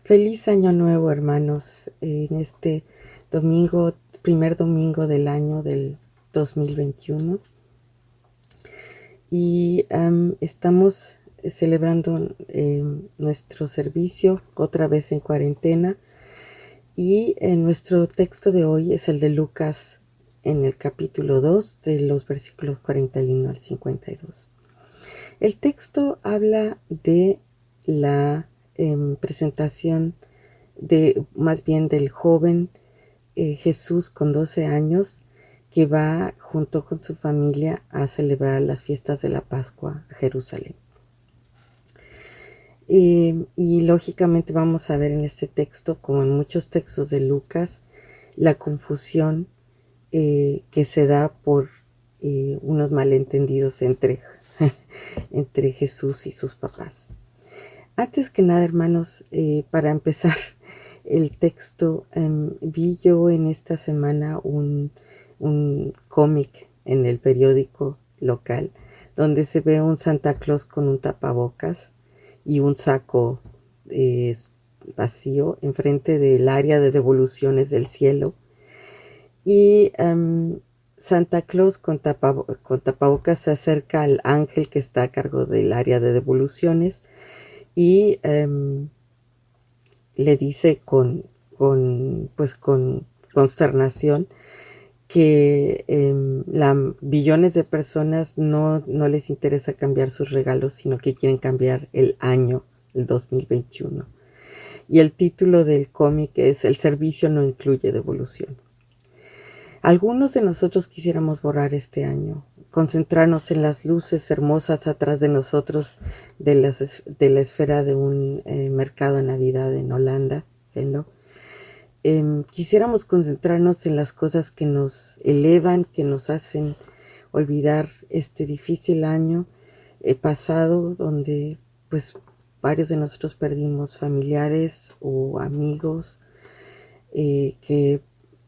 Feliz año nuevo, hermanos, en este domingo, primer domingo del año del 2021. Y estamos celebrando nuestro servicio otra vez en cuarentena. Y nuestro texto de hoy es el de Lucas en el capítulo 2 de los versículos 41 al 52. El texto habla de la presentación más bien del joven Jesús con 12 años que va junto con su familia a celebrar las fiestas de la Pascua a Jerusalén. Y lógicamente vamos a ver en este texto, como en muchos textos de Lucas, la confusión que se da por unos malentendidos entre Jesús y sus papás. Antes que nada, hermanos, para empezar el texto, vi yo en esta semana un cómic en el periódico local donde se ve un Santa Claus con un tapabocas y un saco eh, vacío enfrente del área de devoluciones del cielo. Y Santa Claus con tapabocas se acerca al ángel que está a cargo del área de devoluciones y le dice con consternación que billones de personas no les interesa cambiar sus regalos, sino que quieren cambiar el año, el 2021. Y el título del cómic es El servicio no incluye devolución. Algunos de nosotros quisiéramos borrar este año, concentrarnos en las luces hermosas atrás de nosotros de la esfera de un mercado de Navidad en Holanda, ¿no? Quisiéramos concentrarnos en las cosas que nos elevan, que nos hacen olvidar este difícil año pasado, donde pues varios de nosotros perdimos familiares o amigos, que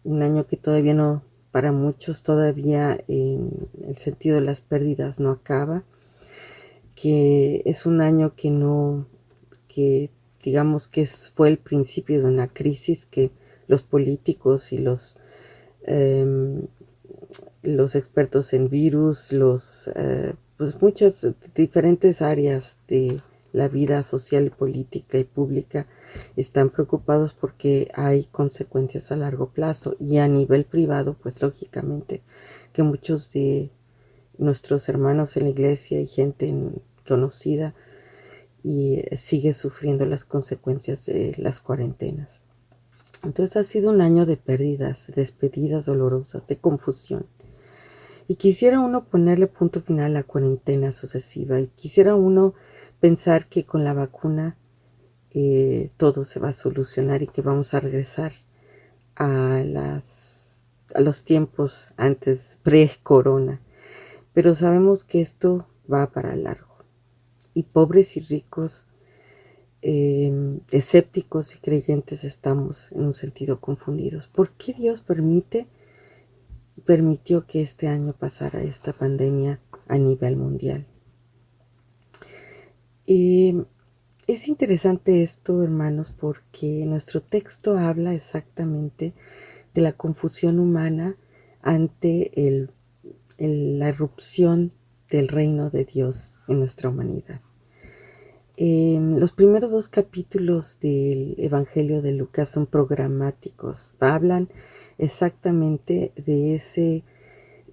un año que todavía no, para muchos todavía en el sentido de las pérdidas no acaba, que es un año que no, que digamos que fue el principio de una crisis que los políticos y los expertos en virus, pues muchas diferentes áreas de la vida social, política y pública están preocupados porque hay consecuencias a largo plazo, y a nivel privado, pues lógicamente que muchos de nuestros hermanos en la iglesia y gente conocida y sigue sufriendo las consecuencias de las cuarentenas. Entonces ha sido un año de pérdidas, despedidas dolorosas, de confusión. Y quisiera uno ponerle punto final a la cuarentena sucesiva, y quisiera uno pensar que con la vacuna todo se va a solucionar y que vamos a regresar a los tiempos antes pre-corona. Pero sabemos que esto va para largo. Y pobres y ricos, escépticos y creyentes, estamos en un sentido confundidos. ¿Por qué Dios permitió que este año pasara esta pandemia a nivel mundial? Es interesante esto, hermanos, porque nuestro texto habla exactamente de la confusión humana ante la irrupción del reino de Dios en nuestra humanidad. Los primeros dos capítulos del Evangelio de Lucas son programáticos, hablan exactamente de ese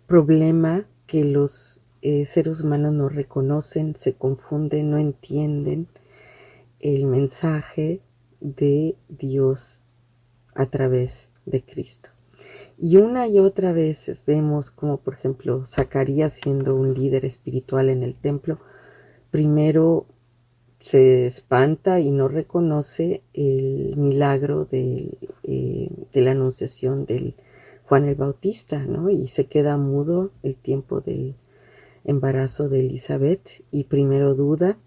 problema que los seres humanos no reconocen, se confunden, no entienden el mensaje de Dios a través de Cristo. Y una y otra vez vemos como, por ejemplo, Zacarías, siendo un líder espiritual en el templo, primero se espanta y no reconoce el milagro de la anunciación del Juan el Bautista, ¿no? Y se queda mudo el tiempo del embarazo de Elizabeth y primero duda.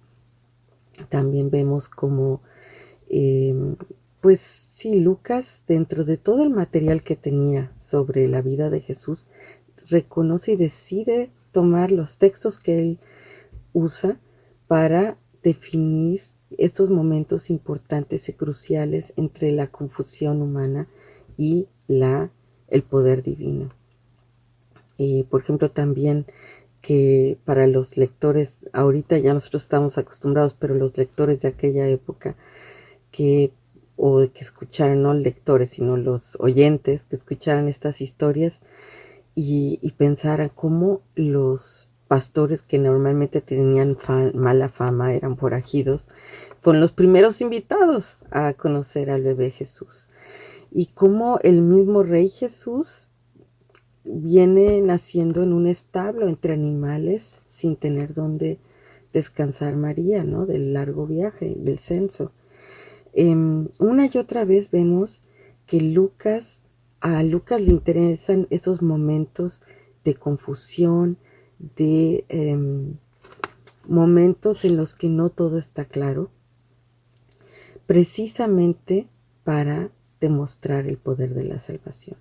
También vemos como, pues sí, Lucas, dentro de todo el material que tenía sobre la vida de Jesús, reconoce y decide tomar los textos que él usa para definir estos momentos importantes y cruciales entre la confusión humana y el poder divino. Por ejemplo, también que para los lectores, ahorita ya nosotros estamos acostumbrados, pero los lectores de aquella época, que o que escucharan, no lectores, sino los oyentes, que escucharan estas historias y pensaran cómo los pastores que normalmente tenían mala fama, eran forajidos, fueron los primeros invitados a conocer al bebé Jesús. Y cómo el mismo Rey Jesús viene naciendo en un establo entre animales sin tener dónde descansar María, ¿no? Del largo viaje y el censo. Una y otra vez vemos que a Lucas le interesan esos momentos de confusión, de momentos en los que no todo está claro, precisamente para demostrar el poder de la salvación.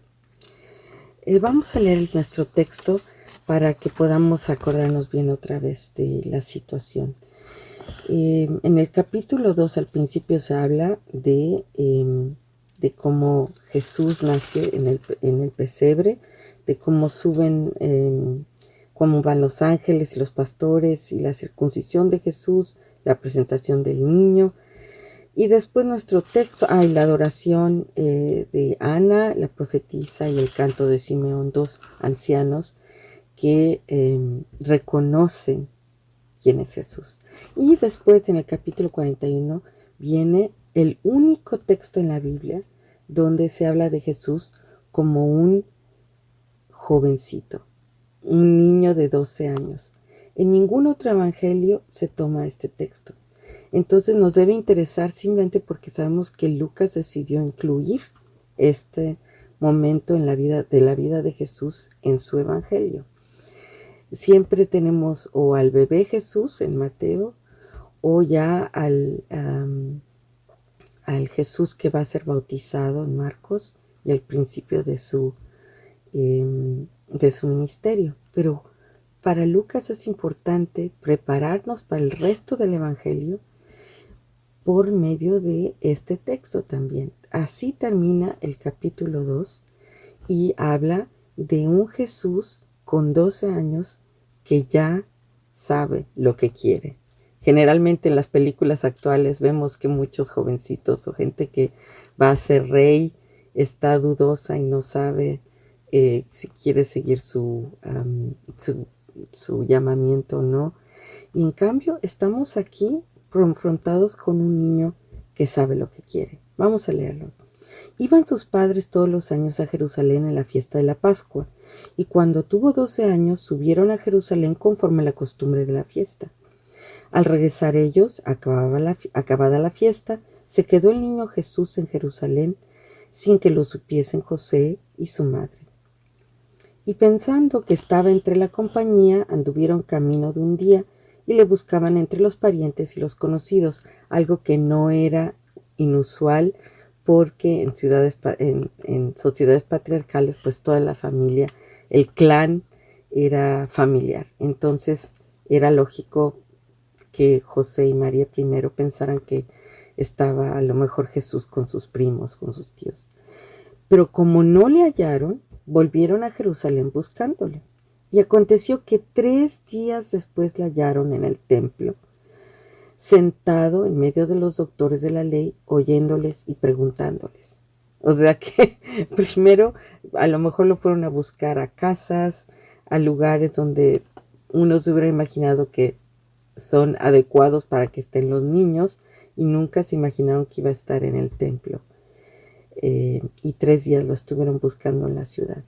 Vamos a leer nuestro texto para que podamos acordarnos bien otra vez de la situación. En el capítulo 2 al principio se habla de cómo Jesús nace en el pesebre, de cómo suben, cómo van los ángeles y los pastores y la circuncisión de Jesús, la presentación del niño. Y después nuestro texto, y la adoración de Ana, la profetisa, y el canto de Simeón, dos ancianos que reconocen quién es Jesús. Y después en el capítulo 41 viene el único texto en la Biblia donde se habla de Jesús como un jovencito, un niño de 12 años. En ningún otro evangelio se toma este texto. Entonces nos debe interesar simplemente porque sabemos que Lucas decidió incluir este momento en la vida de Jesús en su evangelio. Siempre tenemos o al bebé Jesús en Mateo, o ya al Jesús que va a ser bautizado en Marcos y al principio de su ministerio. Pero para Lucas es importante prepararnos para el resto del evangelio por medio de este texto también. Así termina el capítulo 2 y habla de un Jesús con 12 años que ya sabe lo que quiere. Generalmente en las películas actuales vemos que muchos jovencitos o gente que va a ser rey está dudosa y no sabe si quiere seguir su llamamiento o no. Y en cambio estamos aquí confrontados con un niño que sabe lo que quiere. Vamos a leerlo. Iban sus padres todos los años a Jerusalén en la fiesta de la Pascua, y cuando tuvo 12 años subieron a Jerusalén conforme a la costumbre de la fiesta. Al regresar ellos, acabada la fiesta, se quedó el niño Jesús en Jerusalén sin que lo supiesen José y su madre. Y pensando que estaba entre la compañía, anduvieron camino de un día y le buscaban entre los parientes y los conocidos, algo que no era inusual porque en sociedades patriarcales, pues toda la familia, el clan era familiar. Entonces era lógico que José y María primero pensaran que estaba a lo mejor Jesús con sus primos, con sus tíos. Pero como no le hallaron, volvieron a Jerusalén buscándole. Y aconteció que 3 días después le hallaron en el templo, sentado en medio de los doctores de la ley, oyéndoles y preguntándoles. O sea que primero a lo mejor lo fueron a buscar a casas, a lugares donde uno se hubiera imaginado que son adecuados para que estén los niños, y nunca se imaginaron que iba a estar en el templo. Y 3 días lo estuvieron buscando en la ciudad.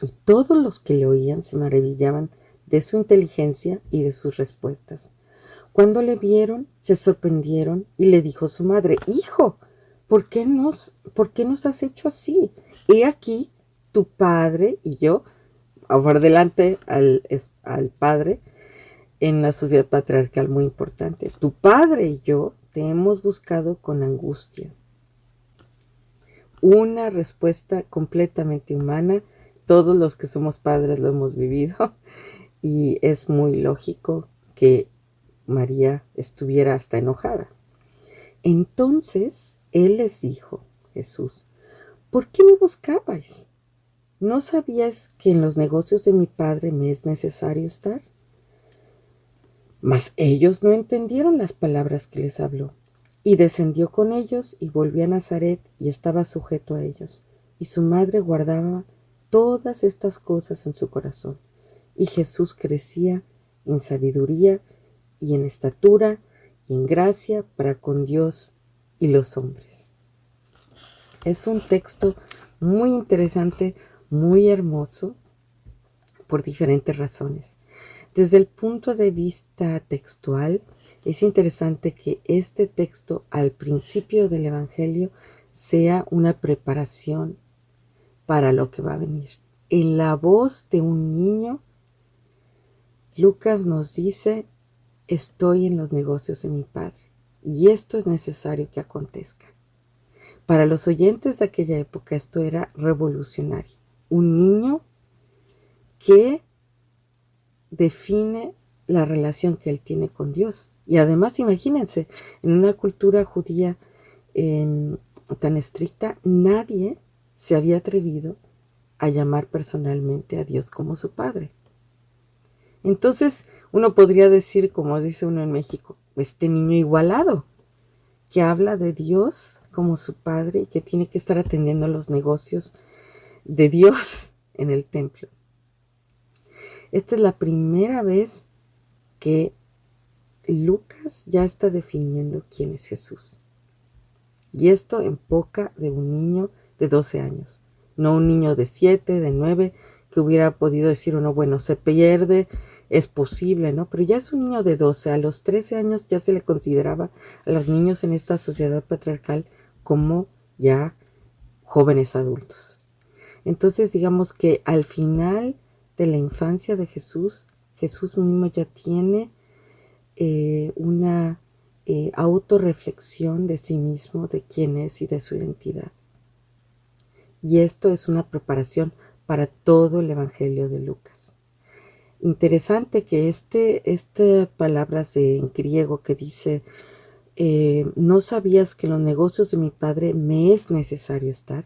Y todos los que le oían se maravillaban de su inteligencia y de sus respuestas. Cuando le vieron, se sorprendieron y le dijo su madre: Hijo, ¿por qué nos has hecho así? He aquí, tu padre y yo, por delante al padre, en la sociedad patriarcal muy importante, tu padre y yo te hemos buscado con angustia. Una respuesta completamente humana. Todos los que somos padres lo hemos vivido y es muy lógico que María estuviera hasta enojada. Entonces él les dijo, Jesús, ¿por qué me buscabais? ¿No sabíais que en los negocios de mi padre me es necesario estar? Mas ellos no entendieron las palabras que les habló. Y descendió con ellos y volvió a Nazaret y estaba sujeto a ellos. Y su madre guardaba todas estas cosas en su corazón. Y Jesús crecía en sabiduría y en estatura y en gracia para con Dios y los hombres. Es un texto muy interesante, muy hermoso, por diferentes razones. Desde el punto de vista textual, es interesante que este texto al principio del Evangelio sea una preparación para lo que va a venir. En la voz de un niño, Lucas nos dice, estoy en los negocios de mi padre, y esto es necesario que acontezca. Para los oyentes de aquella época esto era revolucionario. Un niño que define la relación que él tiene con Dios. Y además, imagínense, en una cultura judía tan estricta, nadie se había atrevido a llamar personalmente a Dios como su Padre. Entonces, uno podría decir, como dice uno en México, este niño igualado, que habla de Dios como su Padre y que tiene que estar atendiendo a los negocios de Dios en el templo. Esta es la primera vez que Lucas ya está definiendo quién es Jesús. Y esto en boca de un niño de 12 años. No un niño de 7, de 9, que hubiera podido decir uno, bueno, se pierde, es posible, ¿no? Pero ya es un niño de 12. A los 13 años ya se le consideraba a los niños en esta sociedad patriarcal como ya jóvenes adultos. Entonces digamos que al final de la infancia de Jesús, Jesús mismo ya tiene una autorreflexión de sí mismo, de quién es y de su identidad. Y esto es una preparación para todo el Evangelio de Lucas. Interesante que esta palabra en griego que dice, no sabías que en los negocios de mi padre me es necesario estar.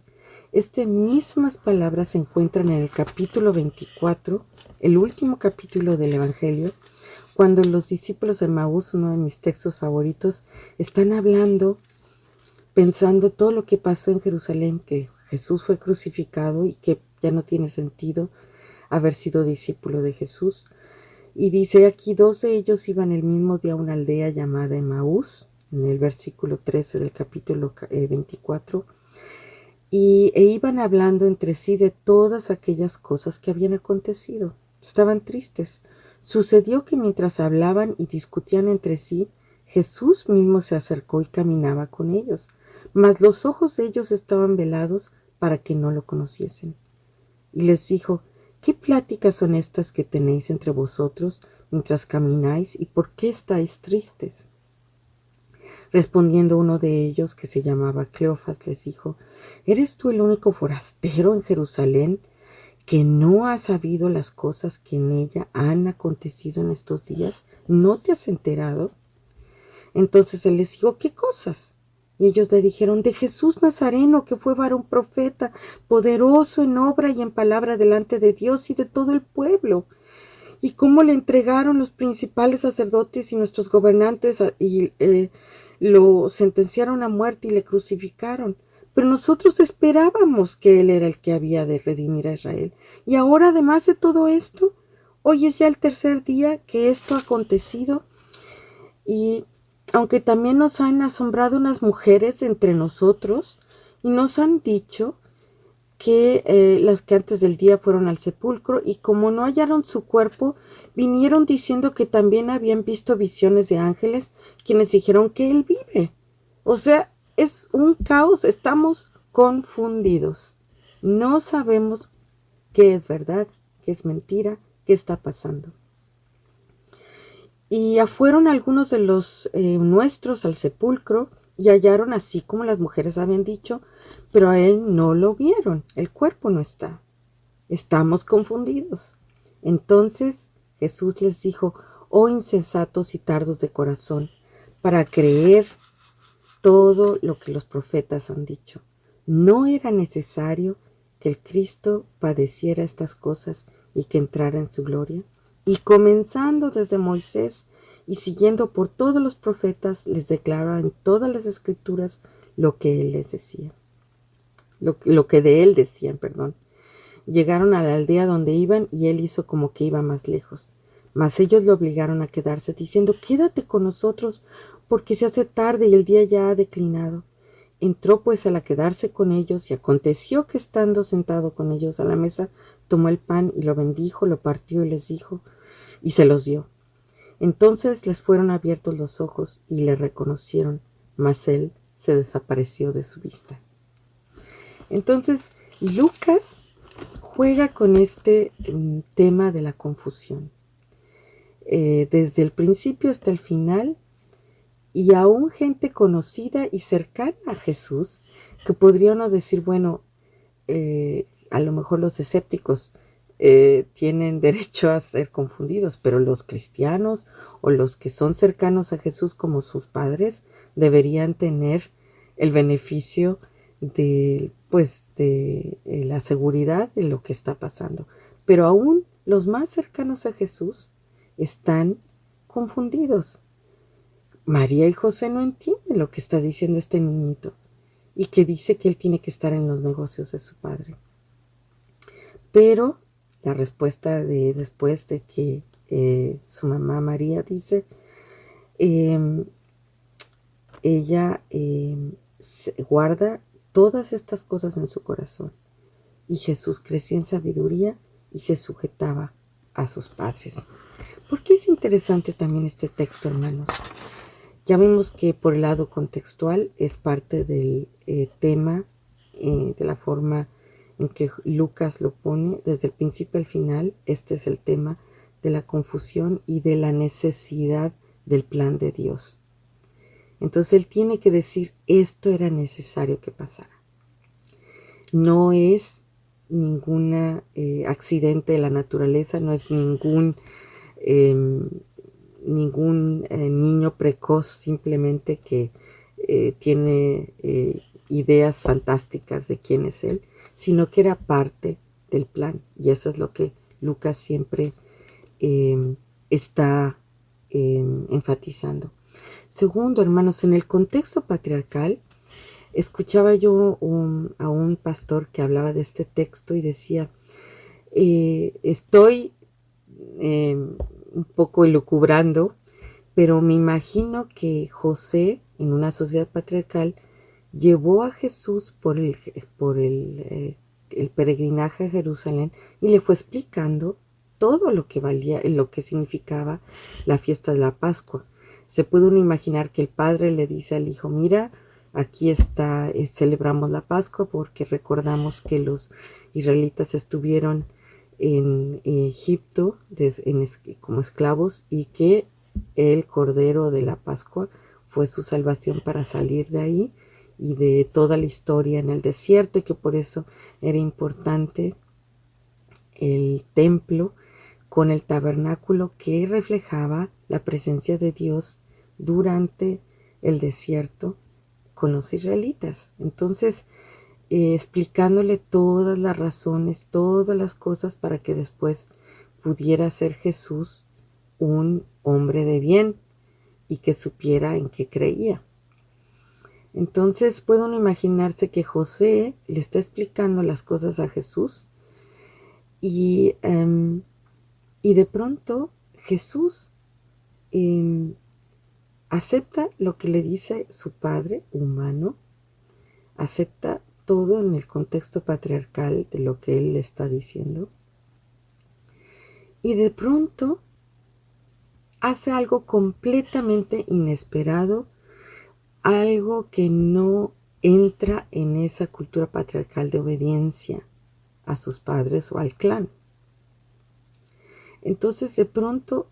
Estas mismas palabras se encuentran en el capítulo 24, el último capítulo del Evangelio, cuando los discípulos de Emaús, uno de mis textos favoritos, están hablando, pensando todo lo que pasó en Jerusalén, que Jesús fue crucificado y que ya no tiene sentido haber sido discípulo de Jesús. Y dice aquí, 2 de ellos iban el mismo día a una aldea llamada Emaús, en el versículo 13 del capítulo 24, e iban hablando entre sí de todas aquellas cosas que habían acontecido. Estaban tristes. Sucedió que mientras hablaban y discutían entre sí, Jesús mismo se acercó y caminaba con ellos, mas los ojos de ellos estaban velados para que no lo conociesen. Y les dijo, ¿qué pláticas son estas que tenéis entre vosotros mientras camináis y por qué estáis tristes? Respondiendo uno de ellos, que se llamaba Cleofas, les dijo, ¿eres tú el único forastero en Jerusalén que no ha sabido las cosas que en ella han acontecido en estos días? ¿No te has enterado? Entonces él les dijo, ¿qué cosas? Y ellos le dijeron, de Jesús Nazareno, que fue varón profeta, poderoso en obra y en palabra delante de Dios y de todo el pueblo. Y cómo le entregaron los principales sacerdotes y nuestros gobernantes y lo sentenciaron a muerte y le crucificaron. Pero nosotros esperábamos que Él era el que había de redimir a Israel. Y ahora, además de todo esto, hoy es ya el 3er día que esto ha acontecido. Y aunque también nos han asombrado unas mujeres entre nosotros y nos han dicho que las que antes del día fueron al sepulcro y como no hallaron su cuerpo, vinieron diciendo que también habían visto visiones de ángeles, quienes dijeron que Él vive. O sea, es un caos, estamos confundidos. No sabemos qué es verdad, qué es mentira, qué está pasando. Y fueron algunos de los nuestros al sepulcro y hallaron así como las mujeres habían dicho, pero a él no lo vieron, el cuerpo no está. Estamos confundidos. Entonces Jesús les dijo, oh insensatos y tardos de corazón, para creer todo lo que los profetas han dicho. ¿No era necesario que el Cristo padeciera estas cosas y que entrara en su gloria? Y comenzando desde Moisés y siguiendo por todos los profetas, les declaraba en todas las escrituras lo que él les decía, lo que de él decían, perdón. Llegaron a la aldea donde iban y él hizo como que iba más lejos. Mas ellos le obligaron a quedarse, diciendo, quédate con nosotros, porque se hace tarde y el día ya ha declinado. Entró pues a quedarse con ellos, y aconteció que estando sentado con ellos a la mesa, tomó el pan y lo bendijo, lo partió y les dijo, y se los dio. Entonces les fueron abiertos los ojos y le reconocieron, mas él se desapareció de su vista. Entonces Lucas juega con este tema de la confusión. Desde el principio hasta el final, y aún gente conocida y cercana a Jesús, que podría uno decir, bueno, a lo mejor los escépticos tienen derecho a ser confundidos, pero los cristianos o los que son cercanos a Jesús como sus padres deberían tener el beneficio de la seguridad de lo que está pasando. Pero aún los más cercanos a Jesús están confundidos. María y José no entienden lo que está diciendo este niñito y que dice que él tiene que estar en los negocios de su padre. Pero la respuesta de después de que su mamá María dice, ella guarda todas estas cosas en su corazón. Y Jesús crecía en sabiduría y se sujetaba a sus padres. ¿Por qué es interesante también este texto, hermanos? Ya vimos que por el lado contextual es parte del tema, de la forma en que Lucas lo pone, desde el principio al final. Este es el tema de la confusión y de la necesidad del plan de Dios. Entonces él tiene que decir, esto era necesario que pasara. No es ningún accidente de la naturaleza, no es ningún niño precoz simplemente que tiene ideas fantásticas de quién es él, sino que era parte del plan. Y eso es lo que Lucas siempre está enfatizando. Segundo, hermanos, en el contexto patriarcal, escuchaba yo a un pastor que hablaba de este texto y decía, estoy un poco elucubrando, pero me imagino que José, en una sociedad patriarcal, llevó a Jesús por el peregrinaje a Jerusalén y le fue explicando todo lo que valía, lo que significaba la fiesta de la Pascua. Se puede uno imaginar que el padre le dice al hijo, mira, aquí está, celebramos la Pascua porque recordamos que los israelitas estuvieron en Egipto como esclavos y que el Cordero de la Pascua fue su salvación para salir de ahí y de toda la historia en el desierto, y que por eso era importante el templo con el tabernáculo que reflejaba la presencia de Dios durante el desierto con los israelitas. Entonces, explicándole todas las razones, todas las cosas para que después pudiera ser Jesús un hombre de bien y que supiera en qué creía. Entonces puede uno imaginarse que José le está explicando las cosas a Jesús y de pronto Jesús acepta lo que le dice su padre humano, acepta todo en el contexto patriarcal de lo que él le está diciendo, y de pronto hace algo completamente inesperado, algo que no entra en esa cultura patriarcal de obediencia a sus padres o al clan. Entonces de pronto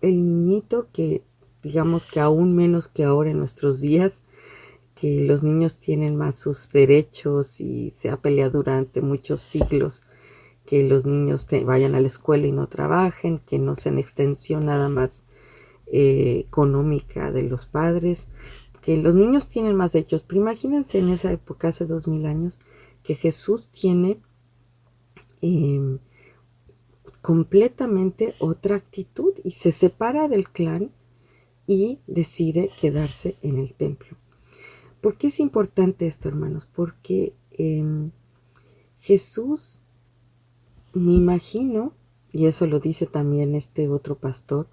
el niñito, que digamos que aún menos que ahora en nuestros días, que los niños tienen más sus derechos y se ha peleado durante muchos siglos que los niños vayan a la escuela y no trabajen, que no sean extensión nada más económica de los padres, que los niños tienen más derechos. Pero imagínense en esa época, hace 2000 años, que Jesús tiene eh, completamente otra actitud y se separa del clan y decide quedarse en el templo. ¿Por qué es importante esto, hermanos? Porque Jesús, me imagino, y eso lo dice también este otro pastor,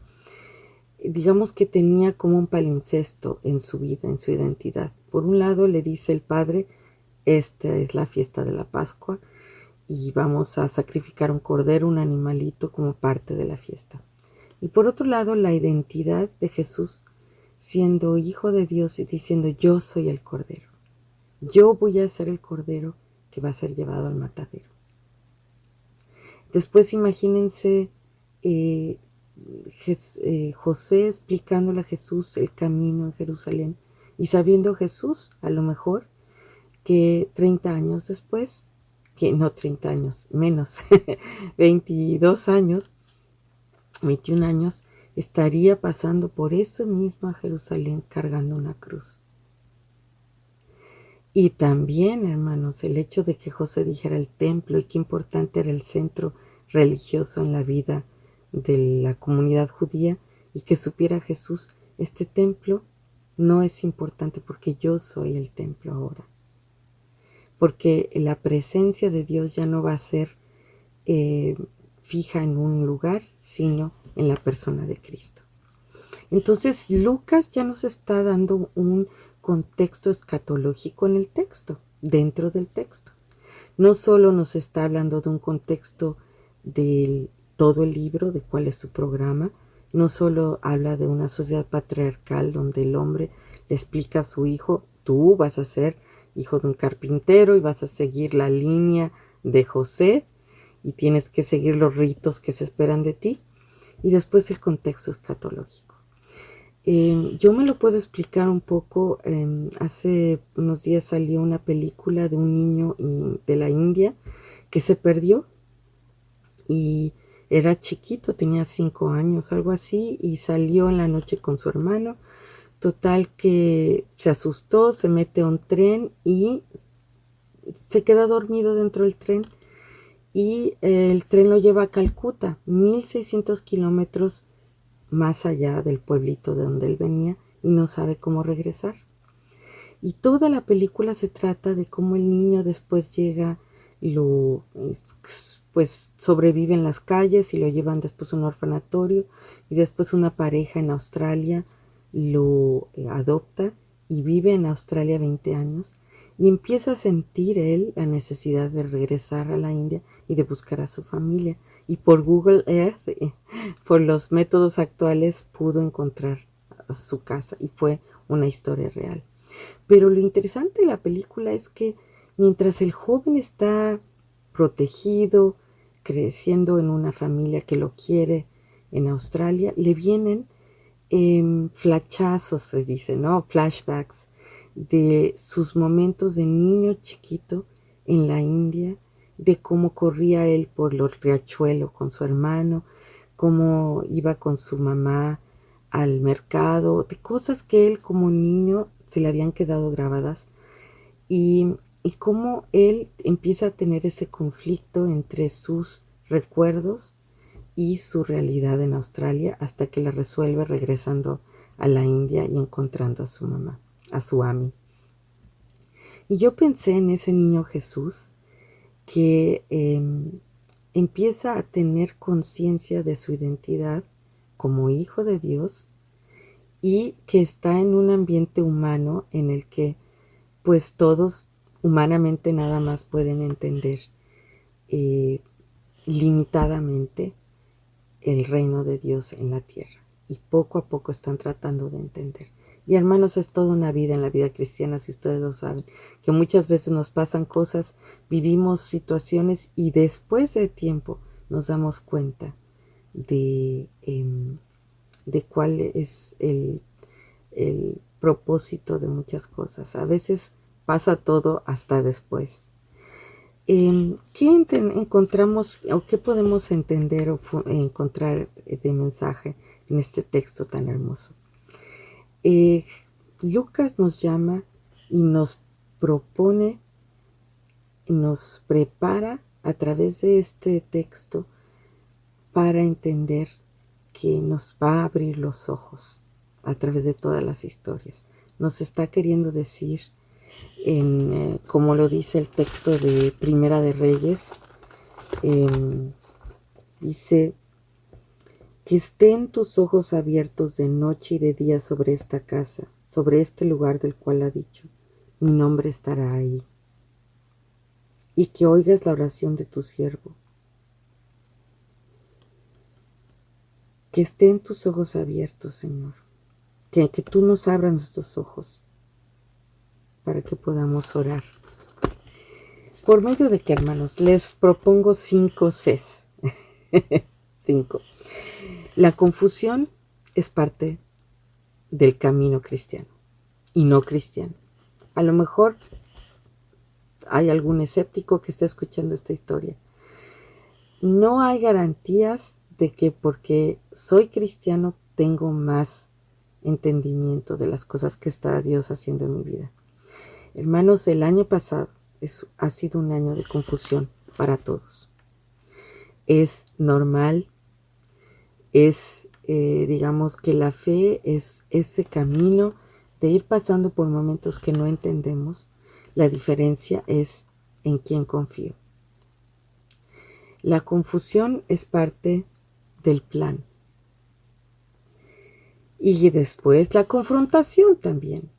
digamos que tenía como un palincesto en su vida, en su identidad. Por un lado le dice el Padre, esta es la fiesta de la Pascua y vamos a sacrificar un cordero, un animalito como parte de la fiesta. Y por otro lado, la identidad de Jesús siendo hijo de Dios y diciendo yo soy el cordero. Yo voy a ser el cordero que va a ser llevado al matadero. Después imagínense José explicándole a Jesús el camino en Jerusalén y sabiendo Jesús a lo mejor que 30 años después, que no 30 años, menos, 22 años, 21 años, estaría pasando por eso mismo a Jerusalén cargando una cruz. Y también, hermanos, el hecho de que José dijera el templo y qué importante era el centro religioso en la vida de la comunidad judía y que supiera Jesús, este templo no es importante porque yo soy el templo ahora. Porque la presencia de Dios ya no va a ser fija en un lugar, sino en la persona de Cristo. Entonces Lucas ya nos está dando un contexto escatológico en el texto, dentro del texto. No solo nos está hablando de un contexto de todo el libro, de cuál es su programa, no solo habla de una sociedad patriarcal donde el hombre le explica a su hijo, tú vas a ser hijo de un carpintero y vas a seguir la línea de José y tienes que seguir los ritos que se esperan de ti. Y después el contexto escatológico. Yo me lo puedo explicar un poco. Hace unos días salió una película de un niño de la India que se perdió y era chiquito, tenía 5 años, algo así, y salió en la noche con su hermano. Total que se asustó, se mete a un tren y se queda dormido dentro del tren. Y el tren lo lleva a Calcuta, 1600 kilómetros más allá del pueblito de donde él venía, y no sabe cómo regresar. Y toda la película se trata de cómo el niño después llega, pues sobrevive en las calles y lo llevan después a un orfanatorio y después una pareja en Australia lo adopta y vive en Australia 20 años y empieza a sentir él la necesidad de regresar a la India y de buscar a su familia. Y por Google Earth, por los métodos actuales, pudo encontrar su casa y fue una historia real. Pero lo interesante de la película es que mientras el joven está protegido, creciendo en una familia que lo quiere en Australia, le vienen flashazos, se dice, ¿no? Flashbacks de sus momentos de niño chiquito en la India, de cómo corría él por los riachuelos con su hermano, cómo iba con su mamá al mercado, de cosas que él como niño se le habían quedado grabadas y cómo él empieza a tener ese conflicto entre sus recuerdos y su realidad en Australia hasta que la resuelve regresando a la India y encontrando a su mamá, a su Ami. Y yo pensé en ese niño Jesús que empieza a tener conciencia de su identidad como hijo de Dios y que está en un ambiente humano en el que pues todos humanamente nada más pueden entender limitadamente el reino de Dios en la tierra y poco a poco están tratando de entender. Y hermanos, es toda una vida en la vida cristiana, si ustedes lo saben, que muchas veces nos pasan cosas, vivimos situaciones y después de tiempo nos damos cuenta de cuál es el propósito de muchas cosas. A veces pasa todo hasta después. ¿Qué encontramos o qué podemos entender o encontrar de mensaje en este texto tan hermoso. Lucas nos llama y nos propone, nos prepara a través de este texto para entender que nos va a abrir los ojos a través de todas las historias. Nos está queriendo decir, como lo dice el texto de Primera de Reyes, dice: que estén tus ojos abiertos de noche y de día sobre esta casa, sobre este lugar del cual ha dicho, mi nombre estará ahí. Y que oigas la oración de tu siervo. Que estén tus ojos abiertos, Señor. Que tú nos abras nuestros ojos para que podamos orar. ¿Por medio de qué, hermanos? Les propongo 5 Cs. 5. La confusión es parte del camino cristiano y no cristiano. A lo mejor hay algún escéptico que está escuchando esta historia. No hay garantías de que porque soy cristiano tengo más entendimiento de las cosas que está Dios haciendo en mi vida. Hermanos, el año pasado ha sido un año de confusión para todos. Es normal, digamos que la fe es ese camino de ir pasando por momentos que no entendemos. La diferencia es en quién confío. La confusión es parte del plan. Y después la confrontación también.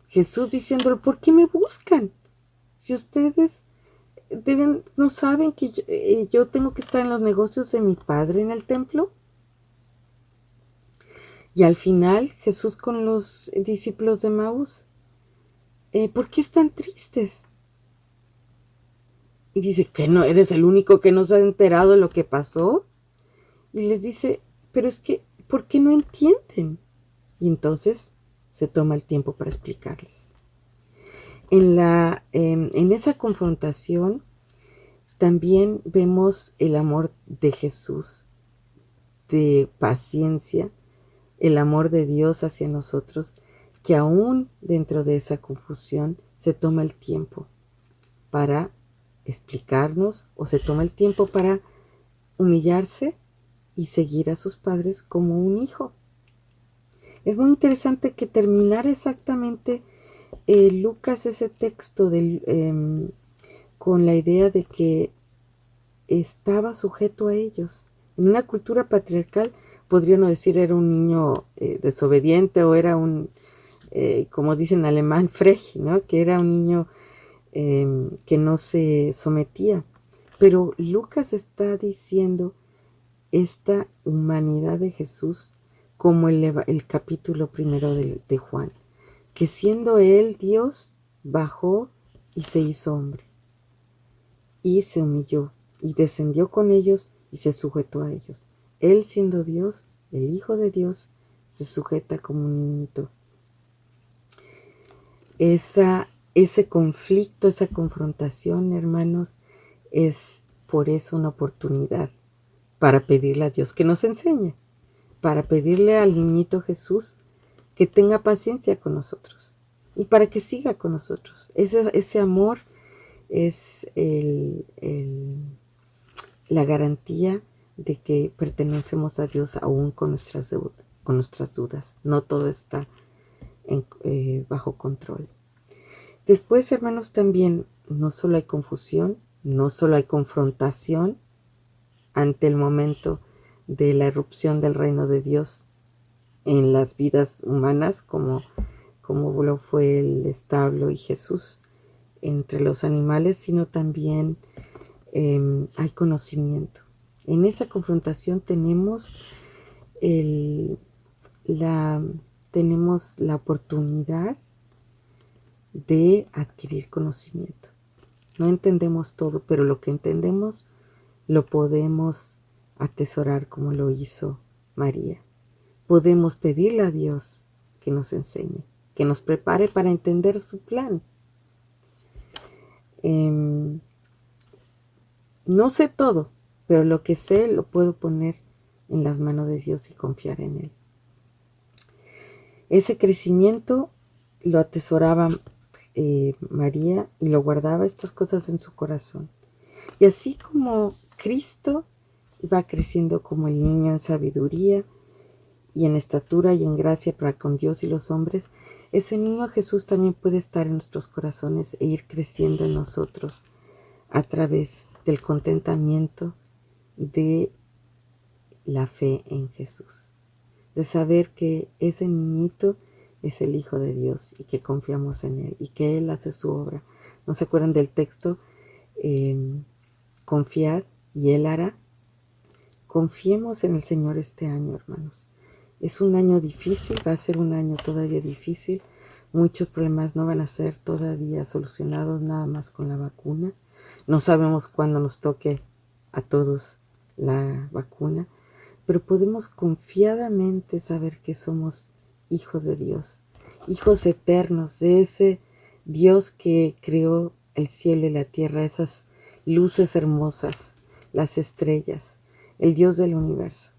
Jesús diciéndole: ¿por qué me buscan? Si ustedes no saben que yo tengo que estar en los negocios de mi Padre en el templo. Y al final Jesús con los discípulos de Maús: ¿por qué están tristes? Y dice: ¿que no eres el único que no se ha enterado de lo que pasó? Y les dice: pero es que, ¿por qué no entienden? Y entonces se toma el tiempo para explicarles. En esa confrontación también vemos el amor de Jesús, de paciencia, el amor de Dios hacia nosotros, que aún dentro de esa confusión se toma el tiempo para explicarnos, o se toma el tiempo para humillarse y seguir a sus padres como un hijo. Es muy interesante que terminar exactamente Lucas ese texto con la idea de que estaba sujeto a ellos. En una cultura patriarcal podría uno decir era un niño desobediente, o era como dicen en alemán, frech, ¿no? Que era un niño que no se sometía. Pero Lucas está diciendo esta humanidad de Jesús como el capítulo 1 de Juan, que siendo él Dios, bajó y se hizo hombre, y se humilló, y descendió con ellos, y se sujetó a ellos. Él, siendo Dios, el Hijo de Dios, se sujeta como un niñito. Ese conflicto, esa confrontación, hermanos, es por eso una oportunidad para pedirle a Dios que nos enseñe, para pedirle al niñito Jesús que tenga paciencia con nosotros y para que siga con nosotros. Ese amor es la garantía de que pertenecemos a Dios aún con nuestras dudas. No todo está bajo control. Después, hermanos, también no solo hay confusión, no solo hay confrontación ante el momento de la irrupción del reino de Dios en las vidas humanas, como lo fue el establo y Jesús entre los animales, sino también hay conocimiento. En esa confrontación tenemos la oportunidad de adquirir conocimiento. No entendemos todo, pero lo que entendemos lo podemos atesorar como lo hizo María. Podemos pedirle a Dios que nos enseñe, que nos prepare para entender su plan. No sé todo, pero lo que sé lo puedo poner en las manos de Dios y confiar en Él. Ese crecimiento lo atesoraba María y lo guardaba estas cosas en su corazón. Y así como Cristo va creciendo como el niño en sabiduría y en estatura y en gracia para con Dios y los hombres, ese niño Jesús también puede estar en nuestros corazones e ir creciendo en nosotros a través del contentamiento de la fe en Jesús, de saber que ese niñito es el Hijo de Dios y que confiamos en Él y que Él hace su obra. ¿No se acuerdan del texto? Confiad y Él hará. Confiemos en el Señor este año, hermanos. Es un año difícil, va a ser un año todavía difícil. Muchos problemas no van a ser todavía solucionados nada más con la vacuna. No sabemos cuándo nos toque a todos la vacuna, pero podemos confiadamente saber que somos hijos de Dios, hijos eternos de ese Dios que creó el cielo y la tierra, esas luces hermosas, las estrellas, el Dios del universo.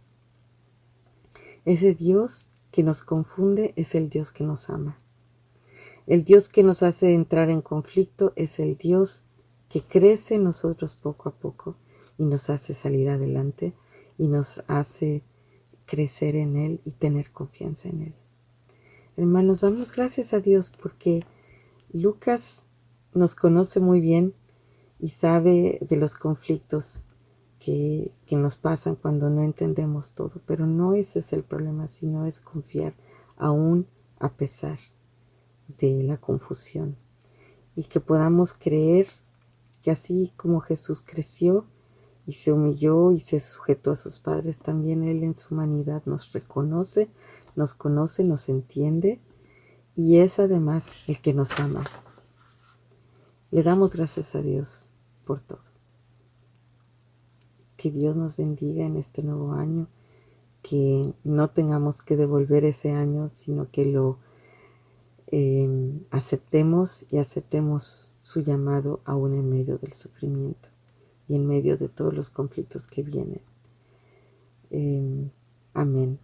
Ese Dios que nos confunde es el Dios que nos ama. El Dios que nos hace entrar en conflicto es el Dios que crece en nosotros poco a poco y nos hace salir adelante y nos hace crecer en Él y tener confianza en Él. Hermanos, damos gracias a Dios porque Lucas nos conoce muy bien y sabe de los conflictos que nos pasan cuando no entendemos todo, pero no ese es el problema, sino es confiar aún a pesar de la confusión y que podamos creer que así como Jesús creció y se humilló y se sujetó a sus padres, también Él en su humanidad nos reconoce, nos conoce, nos entiende y es además el que nos ama. Le damos gracias a Dios por todo. Que Dios nos bendiga en este nuevo año, que no tengamos que devolver ese año, sino que lo aceptemos y aceptemos su llamado aún en medio del sufrimiento y en medio de todos los conflictos que vienen. Amén.